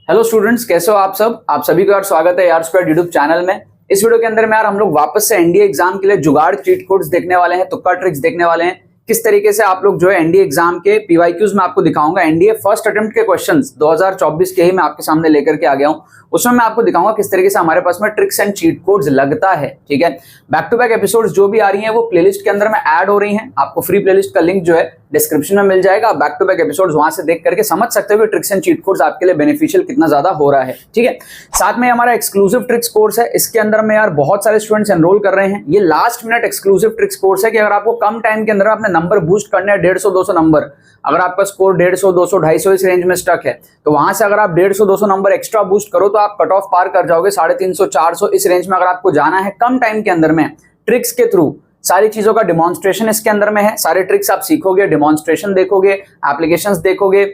Hello students, कैसे हो आप सब। आप सभी का यार स्वागत है यार स्क्वायर यूट्यूब चैनल में। इस वीडियो के अंदर में यार हम लोग वापस से एनडीए एग्जाम के लिए जुगाड़ चीट कोड्स देखने वाले हैं, तुक्का ट्रिक्स देखने वाले हैं। किस तरीके से आप लोग जो है एनडीए एग्जाम के पीवाईक्यूज में आपको दिखाऊंगा। एनडीए फर्स्ट अटेम्प्ट के क्वेश्चंस 2024 के ही मैं आपके सामने लेकर के आ गया हूं। उसमें मैं आपको दिखाऊंगा किस तरीके से हमारे पास में ट्रिक्स एंड चीट कोड्स लगता है। ठीक है, बैक टू बैक एपिसोड्स जो भी आ रही हैं वो प्लेलिस्ट के अंदर में ऐड हो रही हैं। आपको फ्री प्लेलिस्ट का लिंक जो है डिस्क्रिप्शन में मिल जाएगा। आप बैक टू बैक एपिसोड्स वहां से देख करके समझ सकते हो कि ट्रिक्स एंड चीट कोड्स आपके लिए बेनिफिशियल कितना ज्यादा हो रहा है। ठीक है, साथ में हमारा एक्सक्लूसिव ट्रिक्स कोर्स है। इसके अंदर में यार बहुत सारे स्टूडेंट्स एनरोल कर रहे हैं। ये last minute exclusive tricks course है कि अगर आपको कम टाइम के अंदर अपने नंबर बूस्ट करने हैं 150-200 नंबर, अगर आपका स्कोर 150, 200, 250 इस रेंज में स्टक है तो वहां से अगर आप 150, 200 नंबर एक्स्ट्रा बूस्ट करो तो आप कट ऑफ पार कर जाओगे। 350, 400 इस रेंज में अगर आपको जाना है कम टाइम के अंदर में ट्रिक्स के थ्रू, सारी चीजों का डिमॉन्स्ट्रेशन इसके अंदर में है। सारे ट्रिक्स आप सीखोगे, डिमॉन्स्ट्रेशन देखोगे, एप्लीकेशंस देखोगे।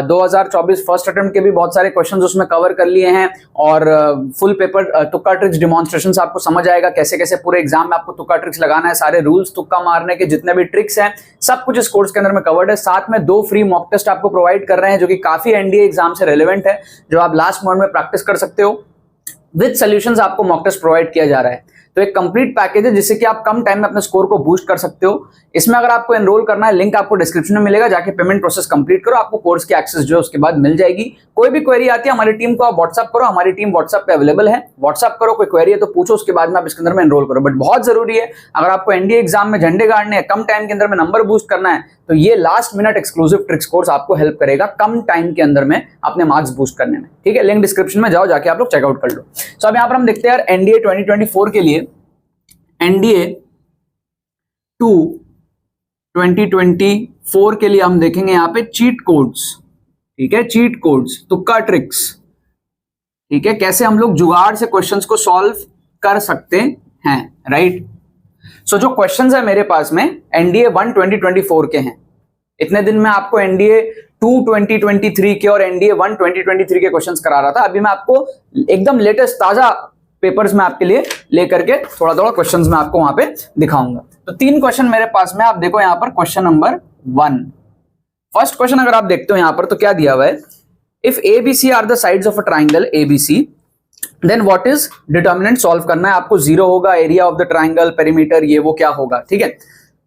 2024 फर्स्ट अटेम्प्ट के भी बहुत सारे क्वेश्चंस उसमें कवर कर लिए हैं और फुल पेपर तुक्का ट्रिक्स डिमॉन्स्ट्रेशन आपको समझ आएगा कैसे कैसे पूरे एग्जाम में आपको तुक्का ट्रिक्स लगाना है। सारे रूल्स तुक्का मारने के जितने भी ट्रिक्स हैं सब कुछ इस कोर्स के अंदर में कवर्ड है। साथ में 2 फ्री मॉक टेस्ट आपको प्रोवाइड कर रहे हैं जो कि काफी एनडीए एग्जाम से रिलेवेंट है, जो आप लास्ट मोमेंट में प्रैक्टिस कर सकते हो। विद सॉल्यूशंस आपको मॉक टेस्ट प्रोवाइड किया जा रहा है। तो एक कंप्लीट पैकेज है जिससे कि आप कम टाइम में अपने स्कोर को बूस्ट कर सकते हो। इसमें अगर आपको एनरोल करना है, लिंक आपको डिस्क्रिप्शन में मिलेगा, जाके पेमेंट प्रोसेस कंप्लीट करो, आपको कोर्स की एक्सेस जो है उसके बाद मिल जाएगी। कोई भी क्वेरी आती है हमारी टीम को आप व्हाट्सअप करो, हमारी टीम व्हाट्सअप पे अवेलेबल है। व्हाट्सअप करो, कोई क्वेरी है तो पूछो, उसके बाद में आप इसके अंदर में एनरोल करो। बट बहुत जरूरी है, अगर आपको एनडीए एग्जाम में झंडे गाड़ने हैं, कम टाइम के अंदर में नंबर बूस्ट करना है, तो ये last minute exclusive tricks course आपको हेल्प करेगा कम टाइम के अंदर में अपने मार्क्स बूस्ट करने में। ठीक है, लिंक डिस्क्रिप्शन में जाओ, जाके आप लोग चेकआउट कर लो। सो अब यहाँ पर हम देखते हैं यार एनडीए 2024 के लिए, एनडीए 2 2024 के लिए हम देखेंगे यहाँ पे चीट कोड्स। ठीक है, चीट कोड्स, तुक्का ट्रिक्स। ठीक है, कैसे हम लोग जुगाड़ से क्वेश्चंस को सॉल्व कर सकते हैं। राइट, सो जो क्वेश्चंस है मेरे पास में एनडीए 1 2024 के हैं। इतने दिन में आपको एनडीए 2 2023 के और एनडीए 1 2023 के क्वेश्चंस करा रहा था। अभी मैं आपको एकदम लेटेस्ट ताजा पेपर्स में आपके लिए लेकर के थोड़ा थोड़ा क्वेश्चंस में आपको वहां पे दिखाऊंगा। तो 3 क्वेश्चन मेरे पास में, आप देखो यहां पर क्वेश्चन नंबर 1। फर्स्ट क्वेश्चन अगर आप देखते हो यहां पर तो क्या दिया हुआ है, if A B C are the sides of a triangle A B C then what is determinant. Solve करना है आपको। 0 होगा, area of the triangle, perimeter, ये वो क्या होगा। ठीक है,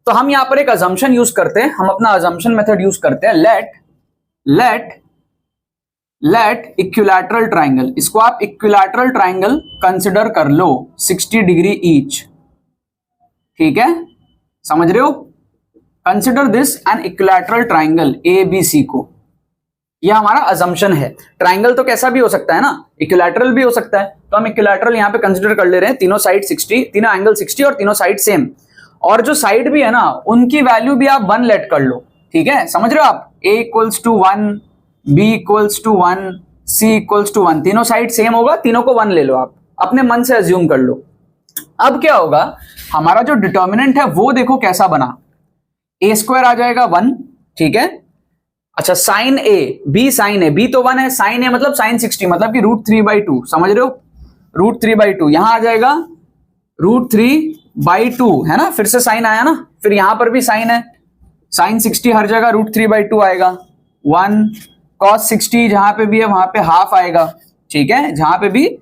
तो हम यहां पर एक अजम्पशन यूज करते हैं, हम अपना अजम्पशन मेथड यूज करते हैं। लेट इक्विलैटरल ट्राइंगल, इसको आप इक्विलैटरल ट्राइंगल कंसिडर कर लो 60 डिग्री ईच। ठीक है, समझ रहे हो। Consider this an equilateral triangle A B C को, यह हमारा अजम्पशन है। ट्राइंगल तो कैसा भी हो सकता है ना, इक्विलैटरल भी हो सकता है, तो हम इक्विलैटरल यहां पे कंसिडर कर ले रहे हैं। तीनों साइड 60, तीनों एंगल 60 और तीनों साइड सेम, और जो साइड भी है ना उनकी वैल्यू भी आप 1 लेट कर लो। ठीक है, समझ रहे हो आप। a equals to 1, b equals to 1, c equals to 1, तीनों साइड सेम होगा, तीनों को 1 ले लो, आप अपने मन से अज्यूम कर लो। अब क्या होगा, हमारा जो डिटर्मिनेंट है वो देखो कैसा बना, a स्क्वायर आ जाएगा 1। ठीक है, अच्छा sine a, b sine a, b तो 1 है, साइन a मतलब साइन 60 मतलब कि √3/2, समझ रहे हो। √3/2 यहां आ जाएगा √3/2 है ना, फिर से साइन आया ना, फिर यहां पर भी साइन है, साइन 60 हर जगह √3/2 आएगा। 1 cos 60 जहां पे भी है वहां पे हाफ आएगा। ठीक है, जहां पे भी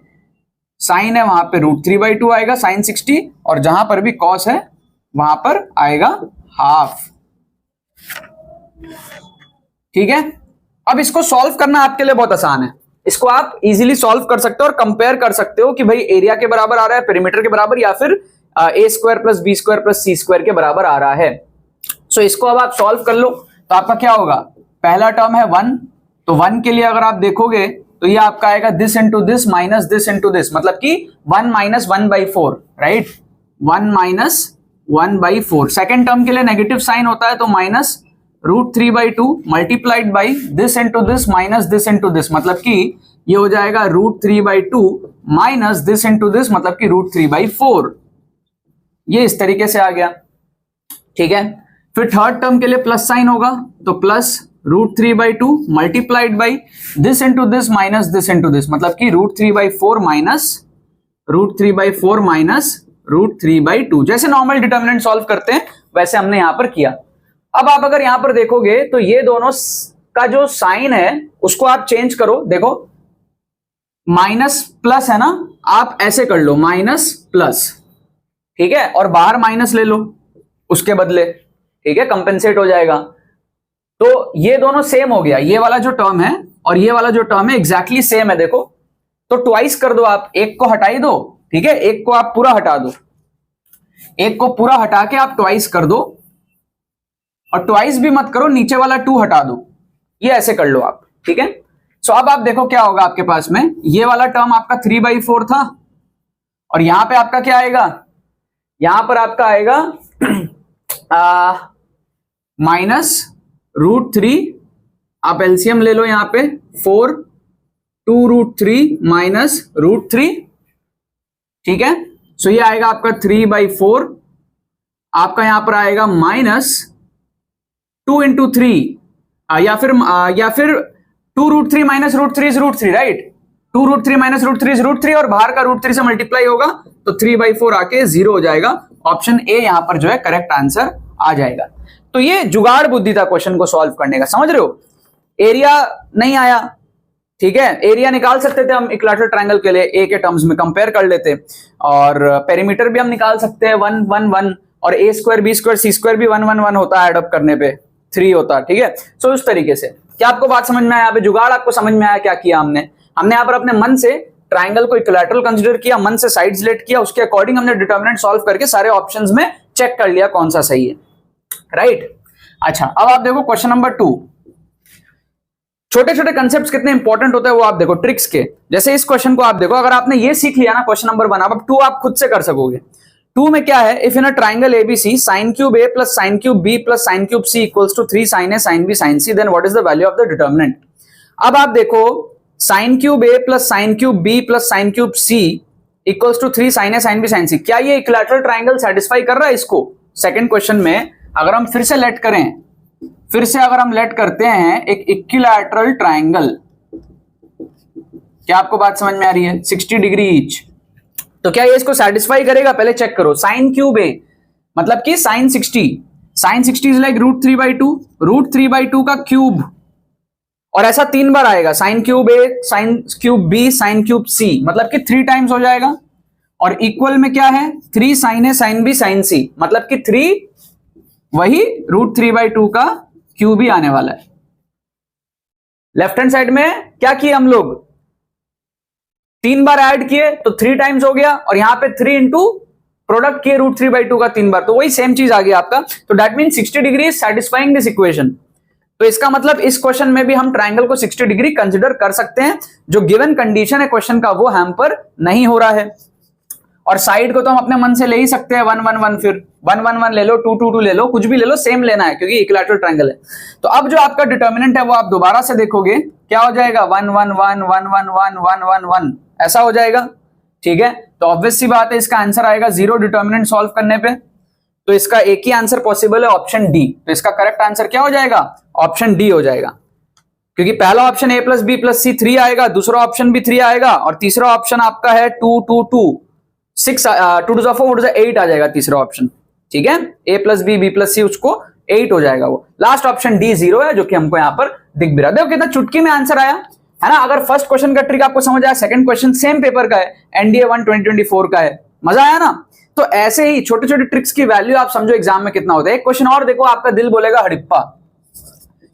साइन है वहां पे √3/2 आएगा साइन 60, और जहां पर भी cos है वहां पर आएगा हाफ। ठीक है, अब इसको सॉल्व करना आपके लिए बहुत आसान है। इसको आप इजीली सॉल्व कर सकते हो और कंपेयर कर सकते हो कि भाई एरिया के बराबर आ रहा है, पेरीमीटर के बराबर, या फिर a square plus b square plus c square के बराबर आ रहा है। सो इसको अब आप सॉल्व कर लो तो आपका क्या होगा, पहला टर्म है 1, तो 1 के लिए अगर आप देखोगे तो ये आपका आएगा this into this minus this into this, मतलब कि 1 minus 1/4, right, 1 minus 1/4। Second term के लिए नेगेटिव साइन होता है तो minus √3/2 multiplied by this into this minus this into this, मतलब कि ये हो जाएगा √3/2 माइनस दिस इंटू दिस, मतलब कि √3/4। ये इस तरीके से आ गया। ठीक है, फिर थर्ड टर्म के लिए प्लस साइन होगा तो plus √3/2 multiplied by this into this minus this into this, मतलब कि √3/4 माइनस √3/2। जैसे नॉर्मल डिटर्मिनेंट सॉल्व करते हैं वैसे हमने यहां पर किया। अब आप अगर यहां पर देखोगे तो ये दोनों का जो साइन है उसको आप चेंज करो। देखो माइनस प्लस है ना, आप ऐसे कर लो माइनस प्लस, ठीक है, और बाहर माइनस ले लो उसके बदले, ठीक है, कंपेंसेट हो जाएगा। तो ये दोनों सेम हो गया, ये वाला जो टर्म है और ये वाला जो टर्म है एग्जैक्टली सेम है, देखो। तो ट्वाइस कर दो आप, एक को हटा ही दो, ठीक है, एक को आप पूरा हटा दो, एक को पूरा हटा के आप ट्वाइस कर दो, और ट्वाइस भी मत करो, नीचे वाला 2 हटा दो, ये ऐसे कर लो आप, ठीक है। सो अब आप देखो क्या होगा आपके पास में, ये वाला टर्म आपका 3/4 था, और यहां पे आपका क्या आएगा, यहां पर आपका आएगा -√3, आप एलसीएम ले लो यहां पे, 4 2√3 -√3, ठीक है। सो ये आएगा आपका 3/4, आपका यहां पर आएगा -2 × 3, या फिर 2√3 -√3 इज √3, राइट। 2√3 -√3 इज √3, और बाहर का √3 से मल्टीप्लाई होगा तो 3/4 आके 0 हो जाएगा। ऑप्शन ए यहां पर जो है करेक्ट आंसर आ जाएगा। तो ये जुगाड़ बुद्धि था क्वेश्चन को सॉल्व करने का, समझ रहे हो। एरिया नहीं आया, ठीक है, एरिया निकाल सकते थे हम इक्विलैटरल ट्रायंगल के लिए, ए के टर्म्स में कंपेयर कर लेते, और पेरीमीटर भी हम निकाल सकते हैं 1 1 1, और a square b square c square भी 1 1 1 होता है, एडअप करने पे 3 होता है, ठीक है। सो उस तरीके से क्या आपको बात समझ में आया, यहाँ पे जुगाड़ आपको समझ में आया, क्या किया हमने यहाँ पर अपने मन से ट्राइंगल को इक्विलैटरल कंसीडर किया, मन से साइड सिलेक्ट किया, उसके अकॉर्डिंग हमने डिटरमिनेंट सॉल्व करके सारे ऑप्शंस में चेक कर लिया कौन सा सही है, राइट। अच्छा, अब आप देखो क्वेश्चन नंबर 2, छोटे छोटे कंसेप्ट्स कितने इंपॉर्टेंट होते हैं वो आप देखो ट्रिक्स के। जैसे इस क्वेश्चन को आप देखो, अगर आपने ये सीख लिया ना क्वेश्चन नंबर 1, अब 2 आप खुद से कर सकोगे। 2 में क्या है, if in a triangle ABC sine cube A plus sine cube B plus sine cube C equals to 3 sin a sin b sin c, then what is the value of the determinant. अब आप देखो sine cube A plus sine cube B plus sine cube C equals to 3 sin a sin b sin c, क्या ये equilateral triangle satisfy कर रहा है इसको। Second question में अगर हम फिर से लेट करें, फिर से अगर हम लेट करते हैं एक इक्विलैटरल ट्राइंगल, क्या आपको बात समझ में आ रही है, 60 डिग्री ईच, तो क्या ये इसको सेटिस्फाई करेगा, पहले चेक करो। साइन क्यूब ए मतलब कि साइन 60 इज लाइक √3/2 का क्यूब, और ऐसा 3 बार आएगा, sine cube A sine cube B sine cube C, मतलब कि 3 टाइम्स हो जाएगा। और इक्वल में क्या है, 3 sin a sin b sin c, मतलब कि 3 वही √3/2 का क्यूब ही आने वाला है। लेफ्ट हैंड साइड में क्या किए हम लोग, 3 बार ऐड किए तो 3 टाइम्स हो गया, और यहां पे 3 इंटू प्रोडक्ट किए √3/2 का 3 बार, तो वही सेम चीज आ गया आपका। तो that mean 60 degree is satisfying this equation. तो इसका मतलब इस क्वेश्चन में भी हम ट्राइंगल को 60 डिग्री कंसिडर कर सकते हैं, जो गिवन कंडीशन है क्वेश्चन का वो हैम्पर नहीं हो रहा है। और साइड को तो हम अपने मन से ले ही सकते हैं 1 1 1, फिर 1 1 1 ले लो, 2 2 2 ले लो, कुछ भी ले लो, सेम लेना है क्योंकि इक्विलैटरल ट्रायंगल है। तो अब जो आपका डिटरमिनेंट है वो आप दोबारा से देखोगे क्या हो जाएगा, 1 1 1 1 1 1 1 1 1 ऐसा हो जाएगा, ठीक है। तो ऑब्वियस सी बात है इसका आंसर आएगा 0 डिटरमिनेंट सॉल्व करने पे। तो इसका एक ही आंसर पॉसिबल है, ऑप्शन डी। तो इसका करेक्ट आंसर क्या हो जाएगा, ऑप्शन डी हो जाएगा, क्योंकि पहला option a plus B plus C 3 आएगा, दूसरा ऑप्शन भी 3 आएगा, और तीसरा ऑप्शन आपका है 2 2 2 6 2 2 4 4 8 आ जाएगा तीसरा ऑप्शन, ठीक है। a plus B B plus C उसको 8 हो जाएगा वो। लास्ट ऑप्शन डी 0 है, जो कि हमको यहाँ पर दिख भी रहा है। देखो कितना चुटकी में आंसर आया है ना। अगर फर्स्ट क्वेश्चन का ट्रिक आपको समझ आया, सेकंड क्वेश्चन सेम पेपर का है, एनडीए 1 2024 का है, मजा आया ना। तो ऐसे ही छोटे छोटे ट्रिक्स की वैल्यू आप समझो एग्जाम में कितना होता है। एक क्वेश्चन और देखो, आपका दिल बोलेगा हड़प्पा।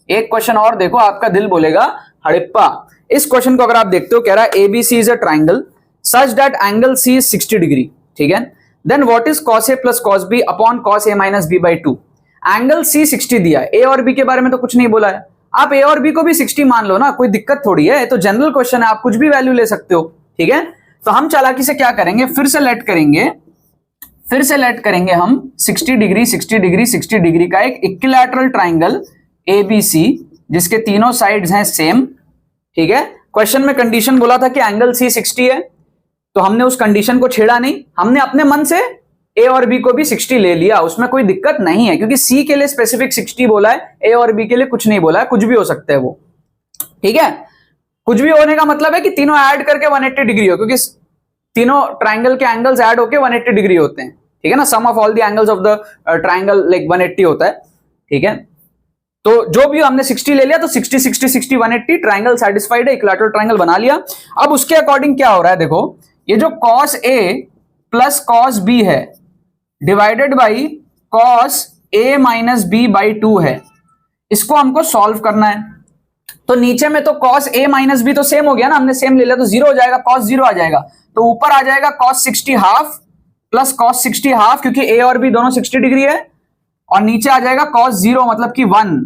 एक क्वेश्चन और देखो, आपका दिल बोलेगा हड़प्पा। इस क्वेश्चन को अगर आप देखते हो, कह रहा है ABC is a triangle such that angle C is 60 degree, ठीक है। Then what is cos a plus cos b upon cos a minus b/2। Angle C 60 दिया है, ए और बी के बारे में तो कुछ नहीं बोला है। आप ए और बी को भी 60 मान लो ना, कोई दिक्कत थोड़ी है, तो जनरल क्वेश्चन है, आप कुछ भी वैल्यू ले सकते हो, ठीक है। तो हम चालाकी से क्या करेंगे, फिर से लेट करेंगे हम 60 डिग्री 60 डिग्री 60 डिग्री का एक इक्विलैटरल ट्राइंगल एबीसी, जिसके तीनों साइड्स हैं सेम, ठीक है। क्वेश्चन में कंडीशन बोला था कि एंगल सी 60 है, तो हमने उस कंडीशन को छेड़ा नहीं, हमने अपने मन से ए और बी को भी 60 ले लिया, उसमें कोई दिक्कत नहीं है, क्योंकि सी के लिए स्पेसिफिक 60 बोला है, ए और बी के लिए कुछ नहीं बोला है, कुछ भी हो सकता है वो, ठीक है। कुछ भी होने का मतलब है कि तीनों ऐड करके 180 डिग्री हो, क्योंकि तीनों ट्राइंगल के एंगल्स ऐड होके 180 डिग्री होते हैं, ठीक है ना। Sum of all the angles of the triangle like 180 होता है, ठीक है। तो जो भी हमने 60 ले लिया तो 60 60 60 180 ट्राइंगल सेटिस्फाइड है, इक्विलैटरल ट्राइंगल बना लिया। अब उसके अकॉर्डिंग क्या हो रहा है, देखो ये जो cos A plus cos B है divided by cos A minus B by 2 है, इसको हमको सॉल्व करना है। तो नीचे में तो cos A माइनस B तो सेम हो गया ना, हमने सेम ले लिया तो 0 हो जाएगा, cos 0 आ जाएगा। तो ऊपर आ जाएगा cos 60 half plus cos 60 half, क्योंकि A और B दोनों 60 डिग्री है, और नीचे आ जाएगा cos 0 मतलब कि 1,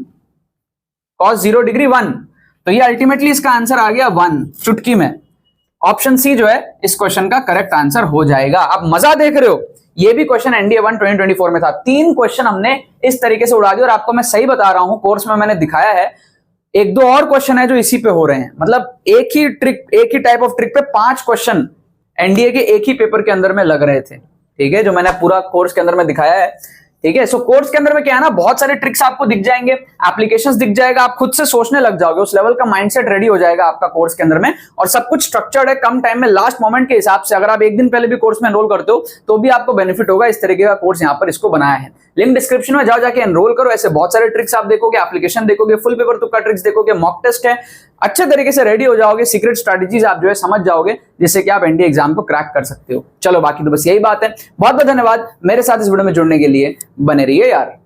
cos 0 डिग्री 1। तो ये अल्टीमेटली इसका आंसर आ गया 1 चुटकी में। ऑप्शन सी जो है इस क्वेश्चन का करेक्ट आंसर हो जाएगा। आप मजा देख रहे हो, ये भी क्वेश्चन एनडीए 1 2024 में था। 3 क्वेश्चन हमने इस तरीके से उड़ा दिए, और आपको मैं सही बता रहा हूं, कोर्स में मैंने दिखाया है। 1-2 और क्वेश्चन है जो इसी पे हो रहे हैं, मतलब एक ही ट्रिक, एक ही टाइप ऑफ ट्रिक पे 5 क्वेश्चन एनडीए के एक ही पेपर के अंदर में लग रहे थे, ठीक है, जो मैंने पूरा कोर्स के अंदर में दिखाया है, ठीक है। सो कोर्स के अंदर में क्या है ना, बहुत सारे ट्रिक्स आपको दिख जाएंगे, एप्लीकेशंस दिख जाएगा, आप खुद से सोचने लग जाओगे, उस लेवल का माइंडसेट रेडी हो जाएगा आपका कोर्स के अंदर में, और सब कुछ स्ट्रक्चर्ड है, कम टाइम में, लास्ट मोमेंट के हिसाब से। अगर आप एक दिन पहले भी कोर्स में एनरोल करते हो तो भी आपको बेनिफिट होगा। इस तरीके का कोर्स यहाँ पर इसको बनाया है, लिंक डिस्क्रिप्शन में जाओ, जाके एनरोल करो। ऐसे बहुत सारे ट्रिक्स आप देखोगे, एप्लीकेशन देखोगे, फुल पेपर तुक्का ट्रिक्स देखोगे, मॉक टेस्ट है, अच्छे तरीके से रेडी हो जाओगे, सीक्रेट स्ट्रैटेजीज आप जो है समझ जाओगे, जिससे कि आप एनडीए एग्जाम को क्रैक कर सकते हो। चलो बाकी तो बस यही बात है। बहुत बहुत धन्यवाद मेरे साथ इस वीडियो में जुड़ने के लिए, बने रहिए यार।